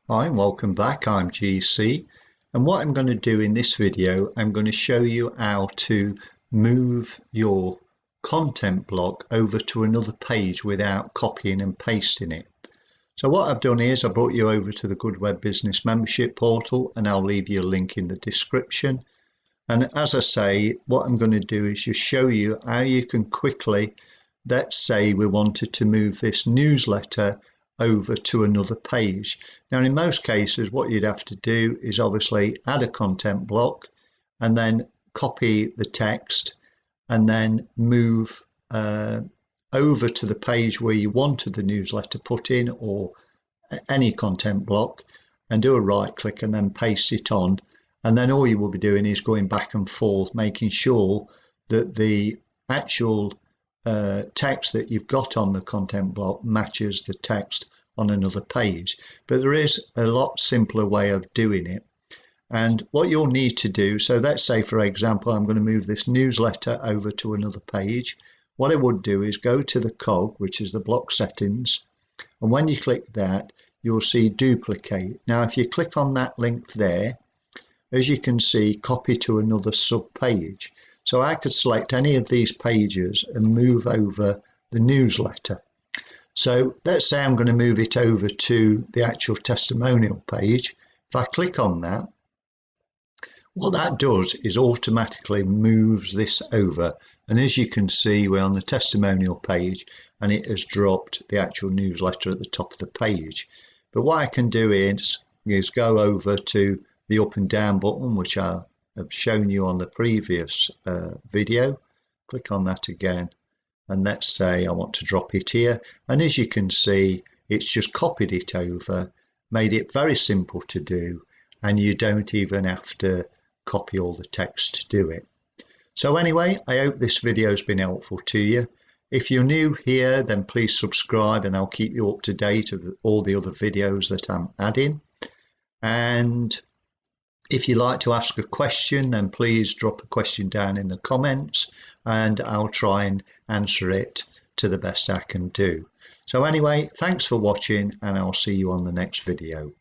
Hi, and welcome back. I'm GC, and what I'm going to do in this video, I'm going to show you how to move your content block over to another page without copying and pasting it. So what I've done is I brought you over to the Good Web Business membership portal, and I'll leave you a link in the description. And as I say, what I'm going to do is just show you how you can quickly, let's say we wanted to move this newsletter over to another page. Now, in most cases, what you'd have to do is obviously add a content block and then copy the text and then move over to the page where you wanted the newsletter put in, or any content block, and do a right click and then paste it on. And then all you will be doing is going back and forth, making sure that the actual text that you've got on the content block matches the text on another page. But there is a lot simpler way of doing it. And what you'll need to do, so let's say, for example, I'm going to move this newsletter over to another page. What I would do is go to the cog, which is the block settings. And when you click that, you'll see duplicate. Now, if you click on that link there, as you can see, copy to another sub page. So I could select any of these pages and move over the newsletter. So let's say I'm going to move it over to the actual testimonial page. If I click on that, what that does is automatically moves this over. And as you can see, we're on the testimonial page and it has dropped the actual newsletter at the top of the page. But what I can do is go over to the up and down button, which I have shown you on the previous video. Click on that again, and let's say I want to drop it here. And as you can see, it's just copied it over, made it very simple to do, and you don't even have to copy all the text to do it. So anyway, I hope this video has been helpful to you. If you're new here, then please subscribe and I'll keep you up to date of all the other videos that I'm adding. And if you'd like to ask a question, then please drop a question down in the comments and I'll try and answer it to the best I can do. So anyway, thanks for watching and I'll see you on the next video.